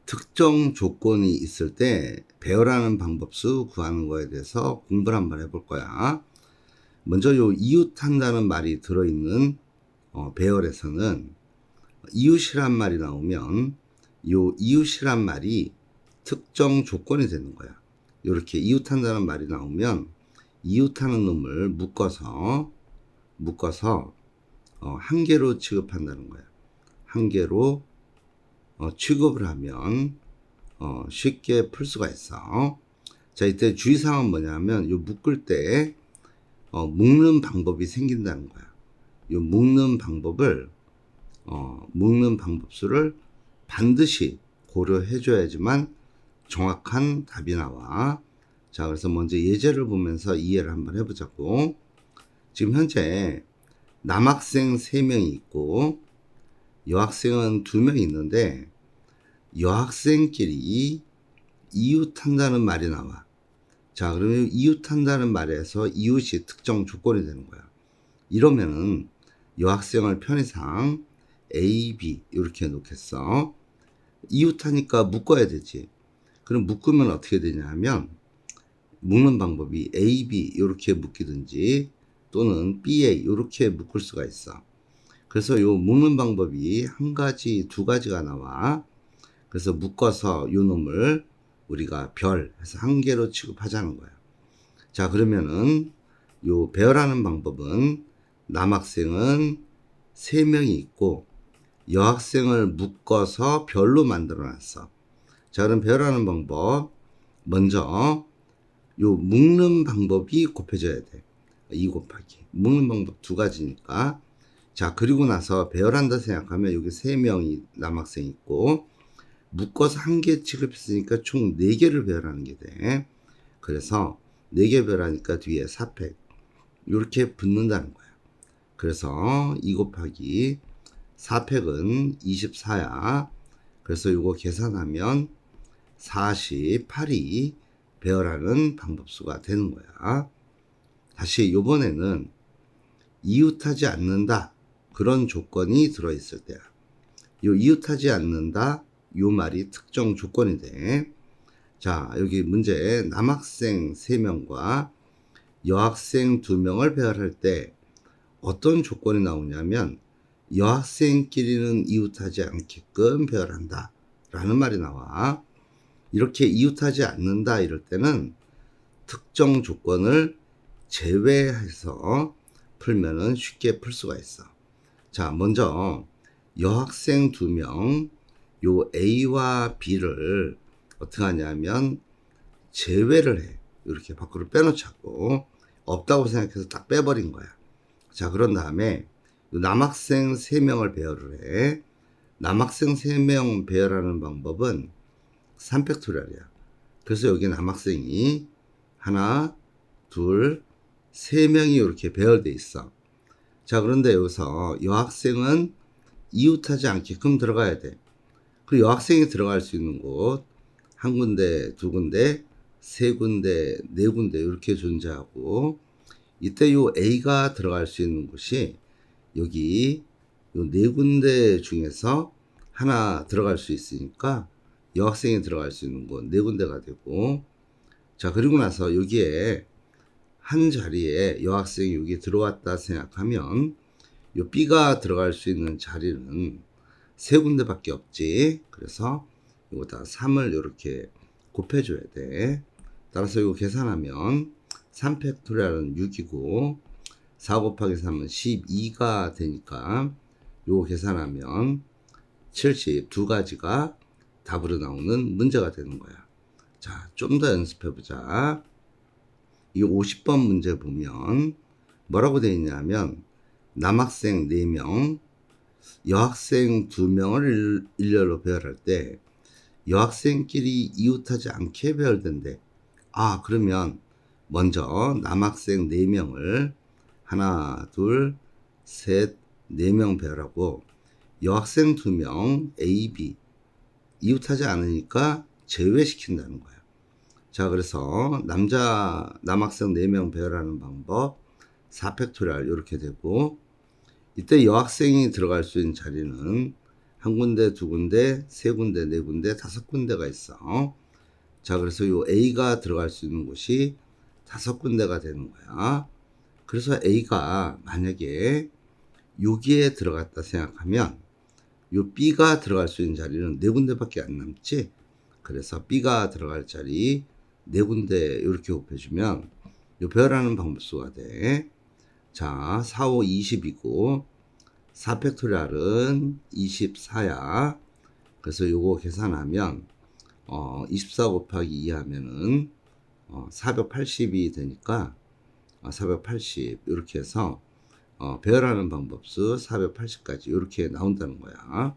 특정 조건이 있을 때 배열하는 방법수 구하는 거에 대해서 공부를 한번 해볼 거야. 먼저 요 이웃한다는 말이 들어있는 배열에서는 이웃이란 말이 나오면 요 이웃이란 말이 특정 조건이 되는 거야. 이렇게 이웃한다는 말이 나오면 이웃하는 놈을 묶어서 한 개로 취급한다는 거야. 한 개로 취급을 하면 쉽게 풀 수가 있어. 자, 이때 주의사항은 뭐냐면 요 묶을 때 묶는 방법이 생긴다는 거야. 요 묶는 방법수를 반드시 고려해 줘야지만 정확한 답이 나와. 자, 그래서 먼저 예제를 보면서 이해를 한번 해보자고. 지금 현재 남학생 3명이 있고 여학생은 2명이 있는데 여학생끼리 이웃한다는 말이 나와. 자, 그러면 이웃한다는 말에서 이웃이 특정 조건이 되는 거야. 이러면은 여학생을 편의상 A, B 이렇게 놓겠어. 이웃하니까 묶어야 되지. 그럼 묶으면 어떻게 되냐 하면 묶는 방법이 A, B 이렇게 묶이든지 또는 BA 이렇게 묶을 수가 있어. 그래서 요 묶는 방법이 한 가지, 두 가지가 나와. 그래서 묶어서 요 놈을 우리가 별 해서 한 개로 취급하자는 거야. 자, 그러면은 요 배열하는 방법은 남학생은 3명이 있고 여학생을 묶어서 별로 만들어 놨어. 자, 그럼 배열하는 방법 먼저 요 묶는 방법이 곱해져야 돼. 2 곱하기 묶는 방법 2가지니까. 자, 그리고 나서 배열한다 생각하면 여기 3명이 남학생이 있고 묶어서 한 개 취급했으니까 총 4개를 배열하는 게 돼. 그래서 4개 배열하니까 뒤에 4팩 이렇게 붙는다는 거야. 그래서 2 곱하기 4팩은 24야. 그래서 이거 계산하면 48이 배열하는 방법수가 되는 거야. 다시 요번에는 이웃하지 않는다 그런 조건이 들어있을 때야. 요 이웃하지 않는다 요 말이 특정 조건이 돼. 자, 여기 문제 남학생 3명과 여학생 2명을 배열할 때 어떤 조건이 나오냐면 여학생끼리는 이웃하지 않게끔 배열한다 라는 말이 나와. 이렇게 이웃하지 않는다 이럴 때는 특정 조건을 제외해서 풀면은 쉽게 풀 수가 있어. 자, 먼저 여학생 2명 요 A와 B를 어떻게 하냐면 제외를 해. 이렇게 밖으로 빼놓자고. 없다고 생각해서 딱 빼버린 거야. 자, 그런 다음에 남학생 3명을 배열을 해. 남학생 3명 배열하는 방법은 3팩토리얼이야. 그래서 여기 남학생이 하나, 둘, 3명이 이렇게 배열돼 있어. 자, 그런데 여기서 여학생은 이웃하지 않게끔 들어가야 돼. 그리고 여학생이 들어갈 수 있는 곳 한 군데, 두 군데, 세 군데, 네 군데 이렇게 존재하고, 이때 요 A가 들어갈 수 있는 곳이 여기 요 네 군데 중에서 하나 들어갈 수 있으니까 여학생이 들어갈 수 있는 곳 네 군데가 되고, 자, 그리고 나서 여기에 한 자리에 여학생이 여기 들어왔다 생각하면 요 B가 들어갈 수 있는 자리는 3군데밖에 없지. 그래서 이거다 3을 이렇게 곱해줘야 돼. 따라서 이거 계산하면 3팩토리얼은 6이고 4 곱하기 3은 12가 되니까 이거 계산하면 70 두 가지가 답으로 나오는 문제가 되는 거야. 자, 좀 더 연습해보자. 이 50번 문제 보면 뭐라고 되어 있냐면 남학생 4명, 여학생 2명을 일렬로 배열할 때 여학생끼리 이웃하지 않게 배열된대. 아, 그러면 먼저 남학생 4명을 하나, 둘, 셋, 4명 배열하고 여학생 2명 A, B 이웃하지 않으니까 제외시킨다는 거야. 자, 그래서 남학생 4명 배열하는 방법 4팩토리얼 이렇게 되고, 이때 여학생이 들어갈 수 있는 자리는 한 군데, 두 군데, 세 군데, 네 군데, 다섯 군데가 있어. 자, 그래서 요 A가 들어갈 수 있는 곳이 다섯 군데가 되는 거야. 그래서 A가 만약에 여기에 들어갔다 생각하면 요 B가 들어갈 수 있는 자리는 네 군데밖에 안 남지. 그래서 B가 들어갈 자리 네 군데 이렇게 곱해주면 요 배열하는 방법수가 돼. 자, 4, 5, 20이고 4팩토리얼은 24야. 그래서 요거 계산하면 24 곱하기 2 하면은 480이 되니까 480 이렇게 해서 배열하는 방법수 480까지 이렇게 나온다는 거야.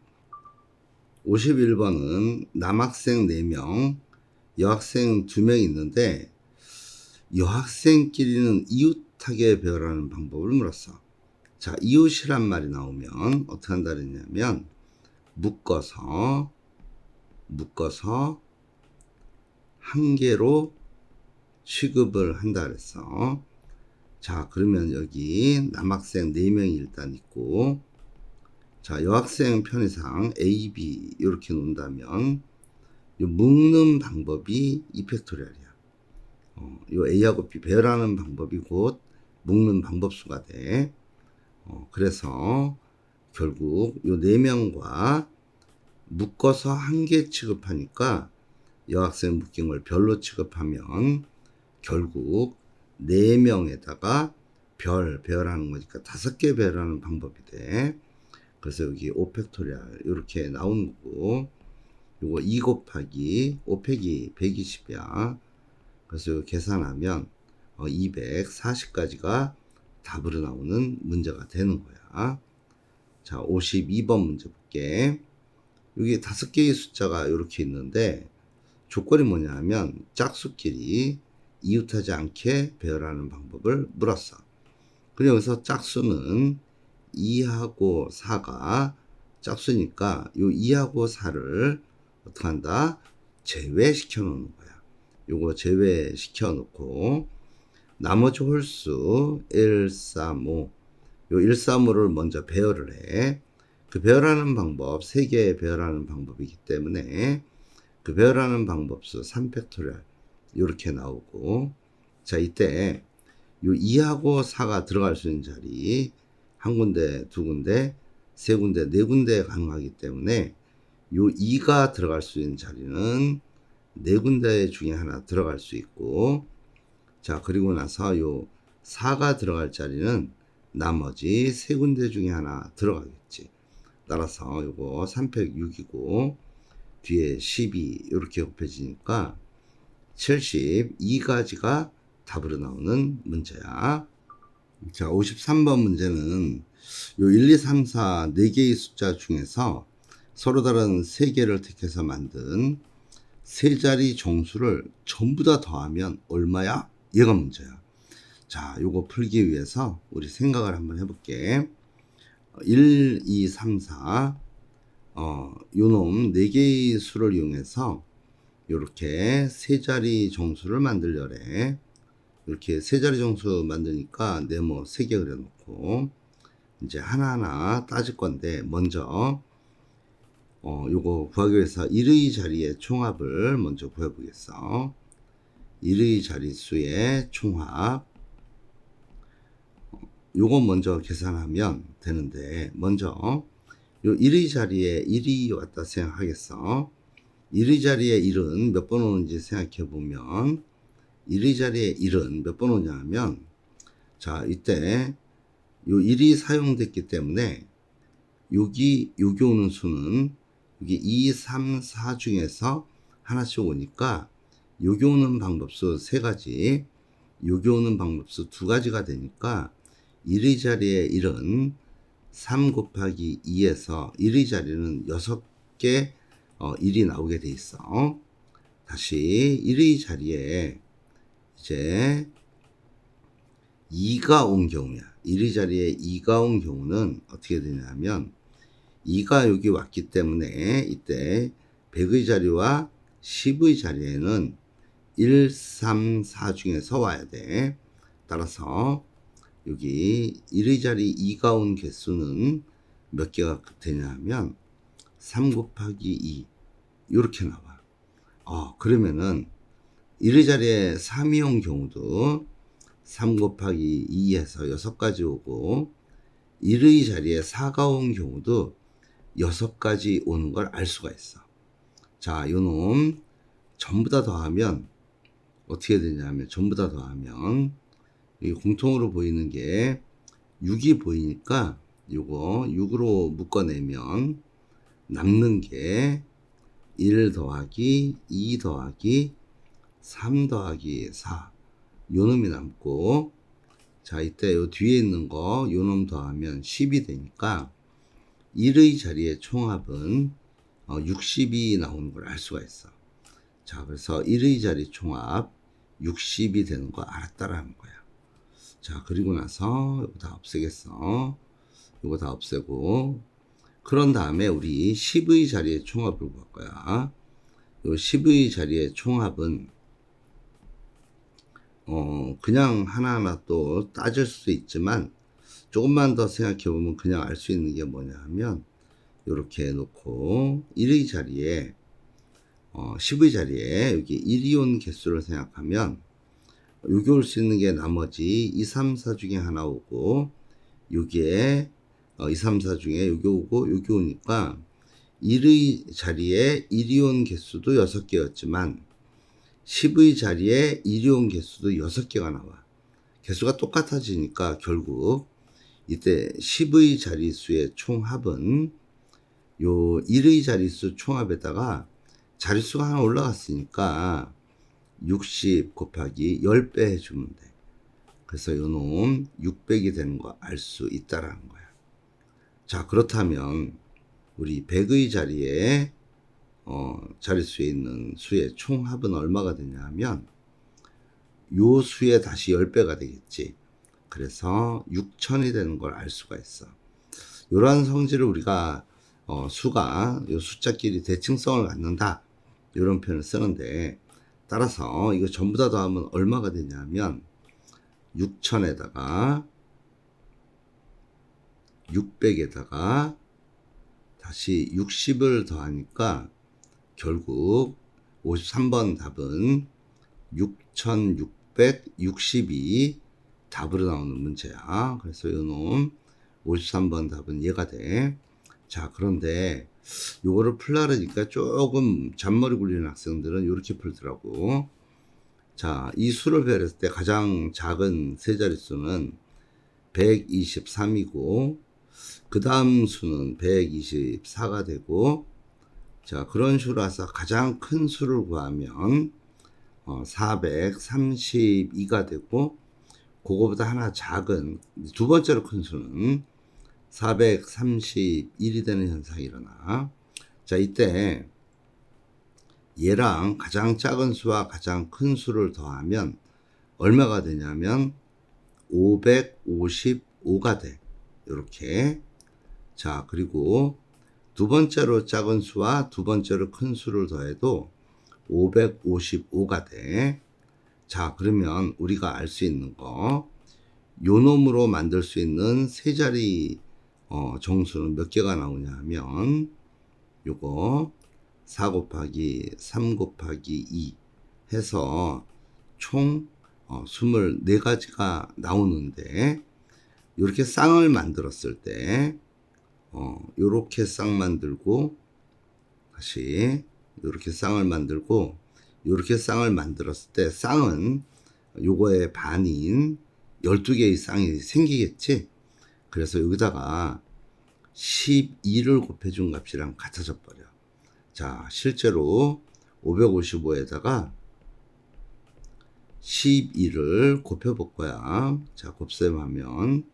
51번은 남학생 4명, 여학생 2명 있는데 여학생끼리는 이웃하게 배열하는 방법을 물었어. 자, 이웃이란 말이 나오면 어떻게 한다 그랬냐면 묶어서 한 개로 취급을 한다 그랬어. 자, 그러면 여기 남학생 4명이 일단 있고, 자, 여학생 편의상 A, B 이렇게 놓는다면 요 묶는 방법이 2팩토리얼이야. 요 A하고 B 배열하는 방법이 곧 묶는 방법수가 돼. 그래서 결국 요 4명과 묶어서 한 개 취급하니까 여학생 묶인 걸 별로 취급하면 결국 4명에다가 배열하는 거니까 5개 배열하는 방법이 돼. 그래서 여기 5팩토리얼 이렇게 나오는 거고, 요거 2 곱하기 5 빼기 120이야. 그래서 이거 계산하면 240까지가 답으로 나오는 문제가 되는 거야. 자, 52번 문제 볼게. 여기 5개의 숫자가 이렇게 있는데 조건이 뭐냐 하면 짝수끼리 이웃하지 않게 배열하는 방법을 물었어. 그럼 여기서 짝수는 2하고 4가 짝수니까 요 2하고 4를 어떻게 한다? 제외시켜 놓는 거야. 요거 제외시켜 놓고 나머지 홀수 1, 3, 5 요 1, 3, 5를 먼저 배열을 해. 그 배열하는 방법 3개 배열하는 방법이기 때문에 그 배열하는 방법수 3팩토리얼 이렇게 나오고, 자, 이때 요 2하고 4가 들어갈 수 있는 자리 한 군데, 두 군데, 세 군데, 네 군데 가능하기 때문에 요 2가 들어갈 수 있는 자리는 네 군데 중에 하나 들어갈 수 있고, 자, 그리고 나서 요 4가 들어갈 자리는 나머지 세 군데 중에 하나 들어가겠지. 따라서 요거 3팩6이고 뒤에 12 이렇게 곱해지니까 72가지가 답으로 나오는 문제야. 자, 53번 문제는 요 1, 2, 3, 4 4개의 숫자 중에서 서로 다른 3개를 택해서 만든 세 자리 정수를 전부 다 더하면 얼마야? 얘가 문제야. 자, 요거 풀기 위해서 우리 생각을 한번 해볼게. 1, 2, 3, 4 요놈 4개의 수를 이용해서 이렇게 세 자리 정수를 만들려래. 이렇게 세 자리 정수 만드니까 네모 3개 그려놓고 이제 하나하나 따질 건데, 먼저 요거 구하기 위해서 1의 자리의 총합을 먼저 구해보겠어. 1의 자릿수의 총합 요거 먼저 계산하면 되는데, 먼저 요 1의 자리에 1이 왔다 생각하겠어. 1의 자리에 1은 몇 번 오는지 생각해 보면 1의 자리에 1은 몇 번 오냐 하면, 자, 이때 요 1이 사용됐기 때문에 여기 오는 수는 여기 2, 3, 4 중에서 하나씩 오니까 여기 오는 방법수 3가지, 여기 오는 방법수 2가지가 되니까 1의 자리에 1은 3 곱하기 2에서 1의 자리는 6개 1이 나오게 돼 있어. 다시 1의 자리에 이제 2가 온 경우야. 1의 자리에 2가 온 경우는 어떻게 되냐면 2가 여기 왔기 때문에 이때 100의 자리와 10의 자리에는 1, 3, 4 중에서 와야 돼. 따라서 여기 1의 자리 2가 온 개수는 몇 개가 되냐 하면 3 곱하기 2 요렇게 나와. 그러면은 1의 자리에 3이 온 경우도 3 곱하기 2에서 6가지 오고 1의 자리에 4가 온 경우도 6가지 오는 걸 알 수가 있어. 자, 요놈 전부 다 더하면 어떻게 되냐면 전부 다 더하면 이 공통으로 보이는 게 6이 보이니까 요거 6으로 묶어내면 남는 게 1 더하기 2 더하기 3 더하기 4 요놈이 남고, 자 이때 요 뒤에 있는 거 요놈 더하면 10이 되니까 1의 자리의 총합은 60이 나오는 걸 알 수가 있어. 자, 그래서 1의 자리 총합 60이 되는 거 알았다라는 거야. 자, 그리고 나서 이거 다 없애겠어. 이거 다 없애고, 그런 다음에 우리 10의 자리의 총합을 구할 거야. 요 10의 자리의 총합은 그냥 하나하나 또 따질 수 있지만 조금만 더 생각해 보면 그냥 알 수 있는 게 뭐냐 하면 이렇게 놓고 1의 자리에 10의 자리에 여기 1이 온 개수를 생각하면 여기 올 수 있는 게 나머지 2, 3, 4 중에 하나 오고 여기에 2, 3, 4 중에 여기 오고 여기 오니까 1의 자리에 1이 온 개수도 6개였지만 10의 자리에 1이 온 개수도 6개가 나와. 개수가 똑같아지니까 결국 이때 10의 자릿수의 총합은 요 1의 자릿수 총합에다가 자릿수가 하나 올라갔으니까 60 곱하기 10배 해주면 돼. 그래서 요 놈 600이 되는 거 알 수 있다라는 거야. 자, 그렇다면 우리 100의 자리에 자릿수에 있는 수의 총합은 얼마가 되냐 하면 요 수에 다시 10배가 되겠지. 그래서 6000이 되는 걸 알 수가 있어. 이러한 성질을 우리가 수가 요 숫자끼리 대칭성을 갖는다 이런 표현을 쓰는데, 따라서 이거 전부 다 더하면 얼마가 되냐면 6000에다가 600에다가 다시 60을 더하니까 결국 53번 답은 6660이 답으로 나오는 문제야. 그래서 요놈 53번 답은 얘가 돼. 자, 그런데 요거를 풀라니까 조금 잔머리 굴리는 학생들은 이렇게 풀더라고. 자, 이 수를 배열했을 때 가장 작은 세 자릿수는 123이고 그 다음 수는 124가 되고, 자, 그런 식으로 해서 가장 큰 수를 구하면 432가 되고, 그거보다 하나 작은 두 번째로 큰 수는 431이 되는 현상이 일어나. 자, 이때 얘랑 가장 작은 수와 가장 큰 수를 더하면 얼마가 되냐면 555가 돼. 이렇게. 자, 그리고 두 번째로 작은 수와 두 번째로 큰 수를 더해도 555가 돼. 자, 그러면 우리가 알 수 있는 거, 요 놈으로 만들 수 있는 세 자리 정수는 몇 개가 나오냐 하면 요거 4 곱하기 3 곱하기 2 해서 총 24가지가 나오는데, 이렇게 쌍을 만들었을 때 요렇게 쌍 만들고 다시 요렇게 쌍을 만들고 요렇게 쌍을 만들었을 때 쌍은 요거의 반인 12개의 쌍이 생기겠지. 그래서 여기다가 12를 곱해준 값이랑 같아져 버려. 자, 실제로 555에다가 12를 곱해볼 거야. 자, 곱셈하면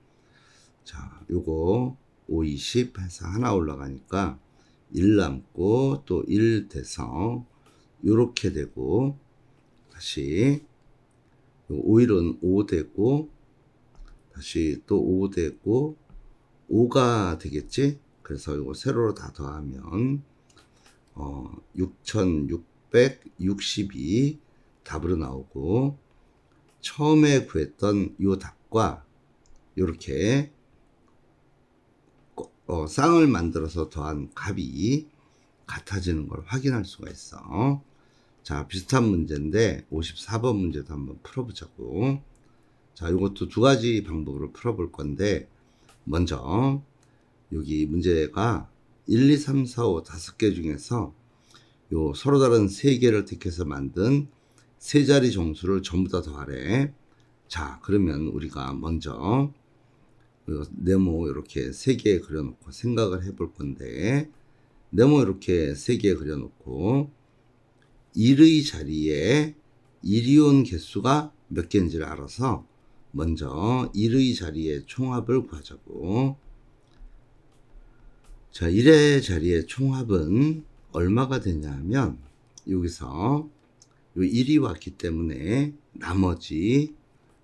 자, 요거 5, 20 해서 하나 올라가니까 1 남고 또 1 돼서 요렇게 되고, 다시 5일은 5 되고 다시 또 5 되고 5가 되겠지. 그래서 이거 세로로 다 더하면 6660이 답으로 나오고, 처음에 구했던 이 답과 이렇게 쌍을 만들어서 더한 값이 같아지는 걸 확인할 수가 있어. 자, 비슷한 문제인데 54번 문제도 한번 풀어보자고. 자, 이것도 두 가지 방법으로 풀어볼 건데, 먼저 여기 문제가 1, 2, 3, 4, 5 5개 중에서 요 서로 다른 3개를 택해서 만든 세 자리 정수를 전부 다 더하래. 자, 그러면 우리가 먼저 네모 이렇게 3개 그려놓고 생각을 해볼 건데, 네모 이렇게 3개 그려놓고 1의 자리에 1이 온 개수가 몇 개인지를 알아서 먼저 1의 자리의 총합을 구하자고. 자, 1의 자리의 총합은 얼마가 되냐면, 여기서 요 1이 왔기 때문에 나머지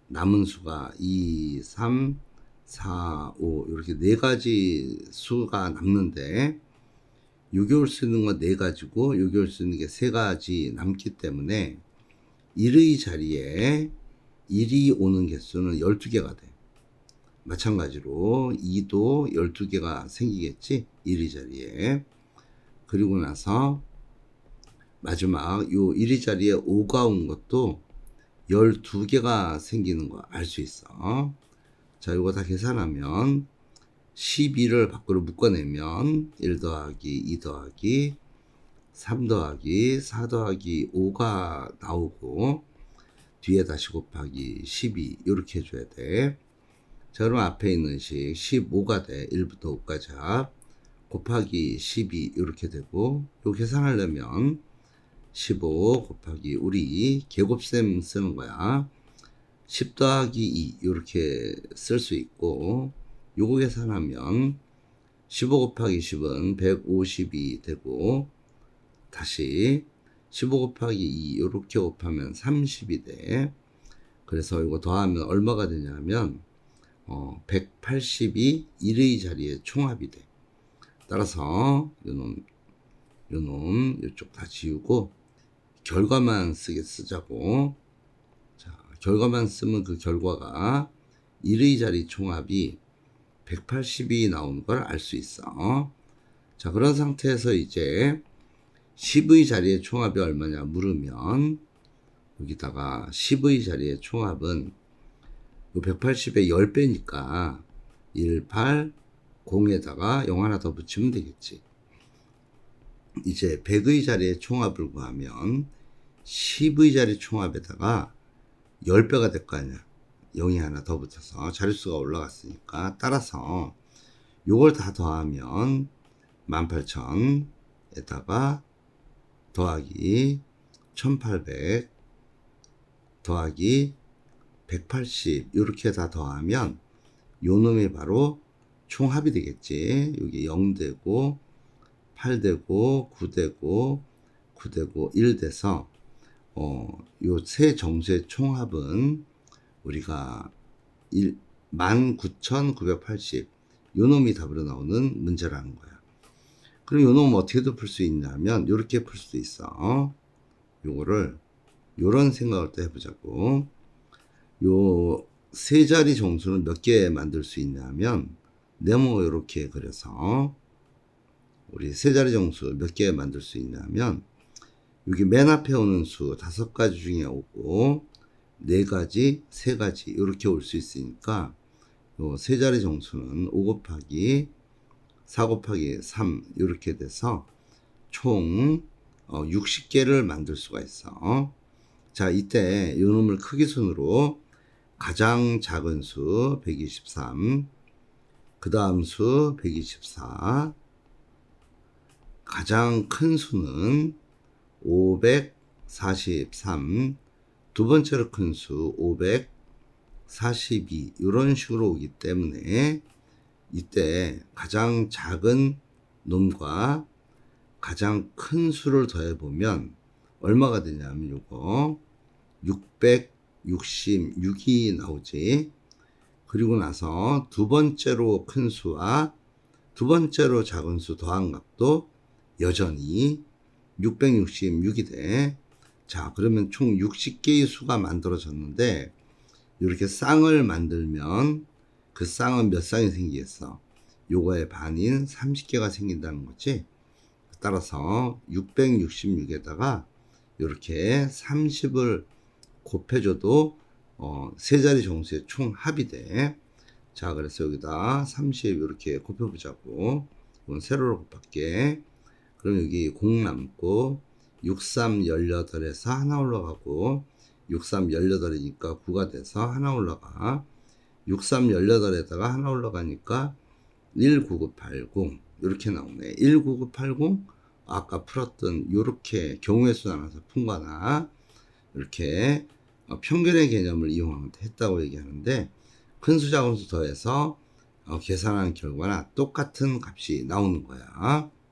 남은 수가 2, 3, 4, 5 이렇게 네 가지 수가 남는데, 여기 올 수 있는 건 네 가지고 여기 올 수 있는 게 세 가지 남기 때문에 1의 자리에 1이 오는 개수는 12개가 돼. 마찬가지로 2도 12개가 생기겠지, 1의 자리에. 그리고 나서 마지막 요 1의 자리에 5가 온 것도 12개가 생기는 거 알 수 있어. 자, 이거 다 계산하면 12를 밖으로 묶어내면 1 더하기 2 더하기 3 더하기 4 더하기 5가 나오고, 뒤에 다시 곱하기 12 이렇게 해줘야 돼. 자, 그럼 앞에 있는 식 15가 돼. 1부터 5까지 합 곱하기 12 이렇게 되고, 요 계산하려면 15 곱하기 우리 계곱셈 쓰는 거야. 10 더하기 2 이렇게 쓸 수 있고, 요거 계산하면 15 곱하기 10은 152 되고, 다시 15 곱하기 2 이렇게 곱하면 30이 돼. 그래서 이거 더하면 얼마가 되냐면 180이 1의 자리에 총합이 돼. 따라서 요놈 이쪽 다 지우고 결과만 쓰자고. 자, 결과만 쓰면 그 결과가 1의 자리 총합이 180이 나오는 걸 알 수 있어. 자, 그런 상태에서 이제 10의 자리의 총합이 얼마냐 물으면, 여기다가 10의 자리의 총합은 180의 10배니까 1, 8, 0에다가 0 하나 더 붙이면 되겠지. 이제 100의 자리의 총합을 구하면 10의 자리 총합에다가 10배가 될 거 아니야. 0이 하나 더 붙어서 자릿수가 올라갔으니까. 따라서 요걸 다 더하면 18,000에다가 더하기 1800 더하기 180 이렇게 다 더하면 요 놈이 바로 총합이 되겠지. 여기 0 되고 8 되고 9 되고 9 되고 1 돼서 요 세 정수의 총합은 우리가 19,980 요 놈이 답으로 나오는 문제라는 거야. 그럼 요 놈 어떻게도 풀 수 있냐면 요렇게 풀 수도 있어. 요거를 요런 생각을 또 해보자고. 요 세 자리 정수는 몇 개 만들 수 있냐면, 네모 요렇게 그려서 우리 세 자리 정수 몇 개 만들 수 있냐면, 여기 맨 앞에 오는 수 5가지 중에 오고 4가지, 3가지 요렇게 올 수 있으니까 요 세 자리 정수는 5 곱하기 4 곱하기 3 이렇게 돼서 총 60개를 만들 수가 있어. 자, 이때 요 놈을 크기순으로 가장 작은 수 123, 그 다음 수 124, 가장 큰 수는 543, 두 번째로 큰 수 542 이런 식으로 오기 때문에 이때 가장 작은 놈과 가장 큰 수를 더해보면 얼마가 되냐면 요거 666이 나오지. 그리고 나서 두 번째로 큰 수와 두 번째로 작은 수 더한 값도 여전히 666이 돼. 자, 그러면 총 60개의 수가 만들어졌는데, 이렇게 쌍을 만들면 그 쌍은 몇 쌍이 생기겠어? 요거의 반인 30개가 생긴다는 거지. 따라서 666에다가 이렇게 30을 곱해줘도 세 자리 정수의 총 합이 돼. 자, 그래서 여기다 30 이렇게 곱해보자고. 이건 세로로 곱할게. 그럼 여기 0 남고 63 18에서 하나 올라가고 63 18이니까 9가 돼서 하나 올라가. 63 18에다가 하나 올라가니까 19980 이렇게 나오네. 19980 아까 풀었던 요렇게 경우의 수 나눠서 푼 거나 이렇게 평균의 개념을 이용했다고 얘기하는데 큰 수 작은 수 더해서 계산한 결과나 똑같은 값이 나오는 거야.